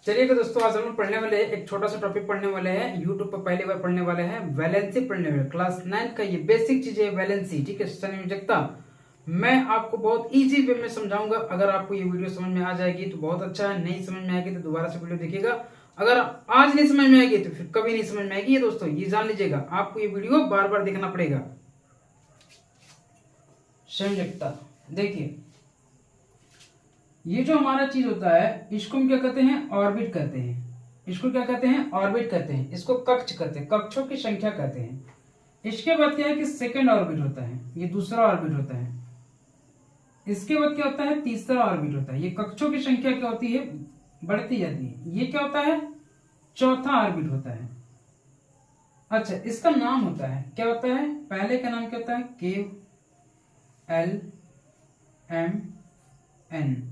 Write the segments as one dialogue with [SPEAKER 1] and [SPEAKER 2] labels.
[SPEAKER 1] चलिए तो दोस्तों आज हम लोग पढ़ने वाले हैं एक छोटा सा टॉपिक पढ़ने वाले हैं। यूट्यूब पर पहली बार पढ़ने वाले हैं वैलेंसी पढ़ने वाले क्लास 9 का ये बेसिक चीज है वैलेंसी। ठीक है, संयोजकता मैं आपको बहुत इजी वे में समझाऊंगा। अगर आपको ये वीडियो समझ में आ जाएगी तो बहुत अच्छा है, नहीं समझ में आएगी तो दोबारा से वीडियो देखिएगा। अगर आज नहीं समझ में आएगी तो फिर कभी नहीं समझ में आएगी। ये दोस्तों ये जान लीजिएगा, आपको ये वीडियो बार बार देखना पड़ेगा। संयोजकता देखिए, ये जो हमारा चीज होता है इसको हम क्या कहते हैं, ऑर्बिट कहते हैं। इसको क्या कहते हैं, ऑर्बिट कहते हैं। इसको कक्ष कहते हैं, कक्षों की संख्या कहते हैं। इसके बाद क्या है कि सेकंड ऑर्बिट होता है, ये दूसरा ऑर्बिट होता है। इसके बाद क्या होता है, तीसरा ऑर्बिट होता है। ये कक्षों की संख्या क्या होती है, बढ़ती जाती है। ये क्या होता है, चौथा ऑर्बिट होता है। अच्छा, इसका नाम होता है, क्या होता है, पहले का नाम क्या होता है, K L M N.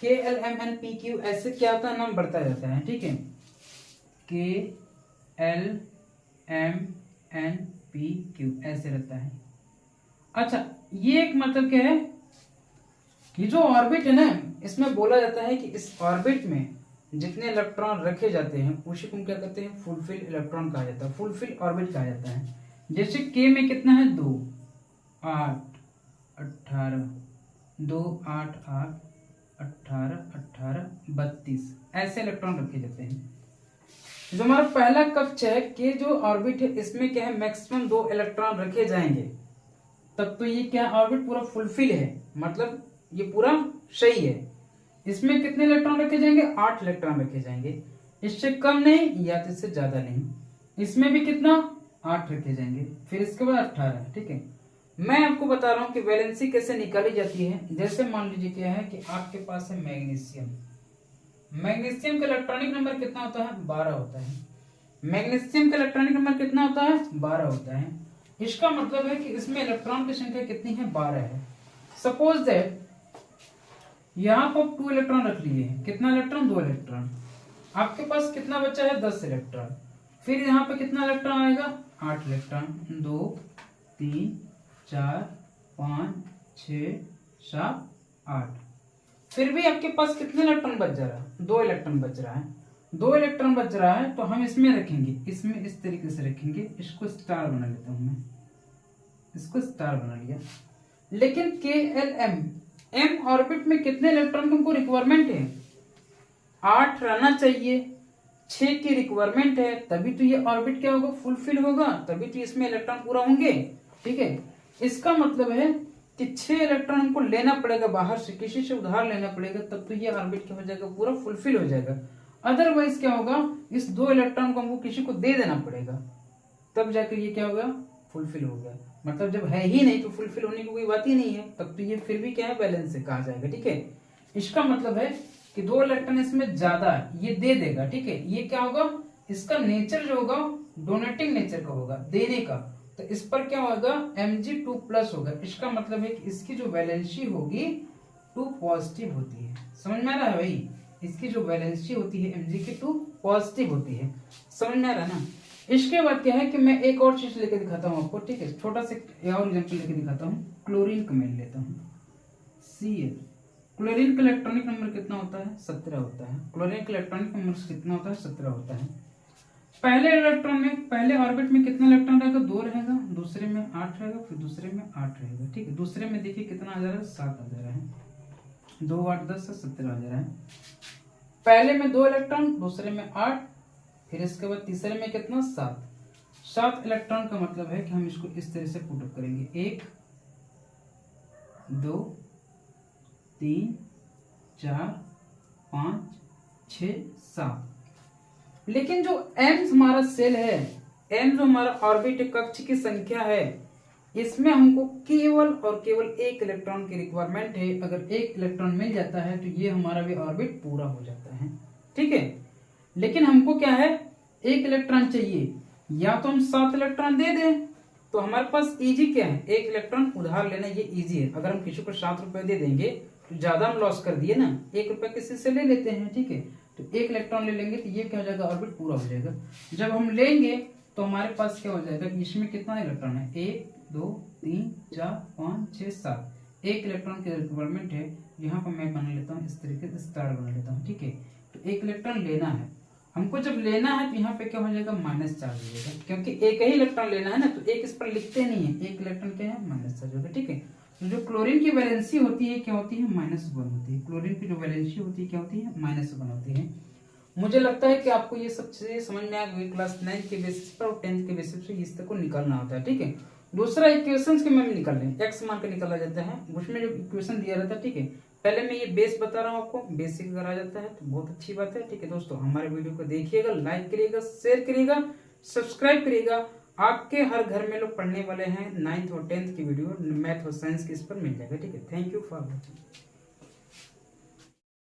[SPEAKER 1] K L M N P Q ऐसे क्या होता है, नाम बढ़ता जाता है। ठीक है, K L M N P Q ऐसे रहता है। अच्छा, ये एक मतलब क्या है कि जो ऑर्बिट है ना, इसमें बोला जाता है कि इस ऑर्बिट में जितने इलेक्ट्रॉन रखे जाते हैं उसी को हम क्या कहते हैं, फुलफिल इलेक्ट्रॉन कहा जाता है, फुलफिल ऑर्बिट कहा जाता है। जैसे के में कितना है, 2 8 18 2 8 8 18 18 32 ऐसे इलेक्ट्रॉन रखे जाते हैं। जो हमारा पहला कक्ष है के जो ऑर्बिट है, इसमें क्या है, मैक्सिमम 2 इलेक्ट्रॉन रखे जाएंगे। तब तो ये क्या ऑर्बिट पूरा फुलफिल है, मतलब ये पूरा सही है। इसमें कितने इलेक्ट्रॉन रखे जाएंगे, 8 इलेक्ट्रॉन रखे जाएंगे। इससे कम नहीं या तो इससे ज्यादा नहीं। इसमें भी कितना, 8 रखे जाएंगे। फिर इसके बाद 18। ठीक है, मैं आपको बता रहा हूं कि वैलेंसी कैसे निकाली जाती है। जैसे मान लीजिए क्या है कि आपके पास है मैग्नीशियम। मैग्नीशियम का इलेक्ट्रॉनिक नंबर कितना होता है, 12 होता है। मैग्नीशियम का इलेक्ट्रॉनिक नंबर कितना होता है, 12 होता है। इसका मतलब है कि इसमें इलेक्ट्रॉन की संख्या कितनी है, 12 है। सपोज दैट यहाँ पर 2 इलेक्ट्रॉन रख लिए हैं। कितना इलेक्ट्रॉन, 2 इलेक्ट्रॉन। आपके पास कितना बचा है, 10 इलेक्ट्रॉन। फिर यहाँ पे कितना इलेक्ट्रॉन आएगा, 8 इलेक्ट्रॉन। 2 3 4 5 6 7 8। फिर भी आपके पास कितने इलेक्ट्रॉन बच जा रहा है, 2 इलेक्ट्रॉन बच रहा है। 2 इलेक्ट्रॉन बच रहा है तो हम इसमें रखेंगे, इसमें इस तरीके से रखेंगे। इसको स्टार बना लेता हूं मैं, इसको स्टार बना लिया। लेकिन के एल एम ऑर्बिट में कितने इलेक्ट्रॉन की हमको रिक्वायरमेंट है, 8 रहना चाहिए। 6 की रिक्वायरमेंट है, तभी तो ये ऑर्बिट क्या होगा, फुलफिल होगा, तभी तो इसमें इलेक्ट्रॉन पूरा होंगे। ठीक है, इसका मतलब है कि 6 इलेक्ट्रॉन हमको लेना पड़ेगा बाहर से, किसी से उधार लेना पड़ेगा, तब तो ये ऑर्बिट क्या हो जाएगा, पूरा फुलफिल हो जाएगा। अदरवाइज क्या होगा, इस 2 इलेक्ट्रॉन को हमको किसी को दे देना पड़ेगा, तब जाकर ये क्या होगा, फुलफिल हो गया। मतलब जब है ही नहीं तो फुलफिल होने की कोई बात ही नहीं है, तब तो ये फिर भी क्या है, बैलेंस से कहा जाएगा। ठीक है, इसका मतलब है कि 2 इलेक्ट्रॉन इसमें ज्यादा है, ये दे देगा। ठीक है, ये क्या होगा, इसका नेचर जो होगा डोनेटिंग नेचर का होगा, देने का। तो इस पर क्या होगा, Mg2+ होगा। इसका मतलब है कि इसकी जो वैलेंसी होगी 2 पॉजिटिव होती है। समझ में आ रहा है भाई, इसकी जो वैलेंसी होती है Mg2 पॉजिटिव होती है। समझ में आ रहा है ना। इसके बाद क्या है कि मैं एक और चीज लेके दिखाता हूँ आपको। ठीक है, छोटा सा और एग्जाम्पल लेके दिखाता हूँ। क्लोरीन का मैं लेता हूँ, Cl। क्लोरीन का इलेक्ट्रॉनिक नंबर कितना होता है, 17 होता है। क्लोरीन का इलेक्ट्रॉनिक नंबर कितना होता है, 17 होता है। पहले इलेक्ट्रॉन में, पहले ऑर्बिट में कितना इलेक्ट्रॉन रहेगा, 2 रहेगा। दूसरे में 8 रहेगा, फिर दूसरे में 8 रहेगा। ठीक है, दूसरे में देखिए कितना आ जा रहा है, 7 आ जा रहा है। 2 8 10 से 17 आ जा रहा है। पहले में 2 इलेक्ट्रॉन, दूसरे में 8, फिर इसके बाद तीसरे में कितना, 7 इलेक्ट्रॉन का मतलब है कि हम इसको इस तरह से पुट अप करेंगे, 1 2 3 4 5 6 7। लेकिन जो एम्स हमारा सेल है, एम जो हमारा ऑर्बिट कक्ष की संख्या है, इसमें हमको केवल और केवल 1 इलेक्ट्रॉन की रिक्वायरमेंट है। अगर 1 इलेक्ट्रॉन मिल जाता है तो ये हमारा भी ऑर्बिट पूरा हो जाता है। ठीक है, लेकिन हमको क्या है, 1 इलेक्ट्रॉन चाहिए। या तो हम 7 इलेक्ट्रॉन दे दें तो हमारे पास इजी क्या है, 1 इलेक्ट्रॉन उधार लेना, ये इजी है। अगर हम किसी को 7 रुपए दे देंगे तो ज्यादा हम लॉस कर दिए ना, 1 रुपए किसी से ले लेते हैं। ठीक है, तो 1 इलेक्ट्रॉन ले लेंगे तो ये क्या हो जाएगा, ऑर्बिट पूरा हो जाएगा। जब हम लेंगे तो हमारे पास क्या हो जाएगा, इसमें कितना इलेक्ट्रॉन है, 1 2 3 4 5 6 7। 1 इलेक्ट्रॉन की रिक्वायरमेंट है। यहाँ पर मैं बना लेता हूँ इस तरीके से, स्टार बना लेता हूँ। ठीक है, तो एक इलेक्ट्रॉन लेना है। हमको जब लेना है तो यहाँ पे क्या हो जाएगा, माइनस चार्ज हो जाएगा, क्योंकि एक ही इलेक्ट्रॉन लेना है ना, तो एक इस पर लिखते नहीं है, एक इलेक्ट्रॉन क्या है, माइनस चार्ज होगा। ठीक है, तो जो क्लोरीन की वैलेंसी होती है क्या होती है, -1 होती है। क्लोरीन की जो वैलेंसी होती है क्या होती है, -1 होती है। मुझे लगता है कि आपको ये सब चीजें समझ में आ गई। क्लास 9 के बेसिस पर और 10th के बेसिस पर इस तक को निकालना होता है। ठीक है, दूसरा इक्वेशन के में निकाल लें, एक्स मान के निकाला जाता है, उसमें जो इक्वेशन दिया रहता है। ठीक है, पहले मैं ये बेस बता रहा हूँ आपको, बेसिक अगर आ जाता है तो बहुत अच्छी बात है। ठीक है दोस्तों, हमारे वीडियो को देखिएगा, लाइक करिएगा, शेयर करिएगा, सब्सक्राइब करिएगा। आपके हर घर में लोग पढ़ने वाले हैं 9th और 10th की वीडियो, मैथ और साइंस की, इस पर मिल जाएगा। ठीक है, थैंक यू फॉर वॉचिंग।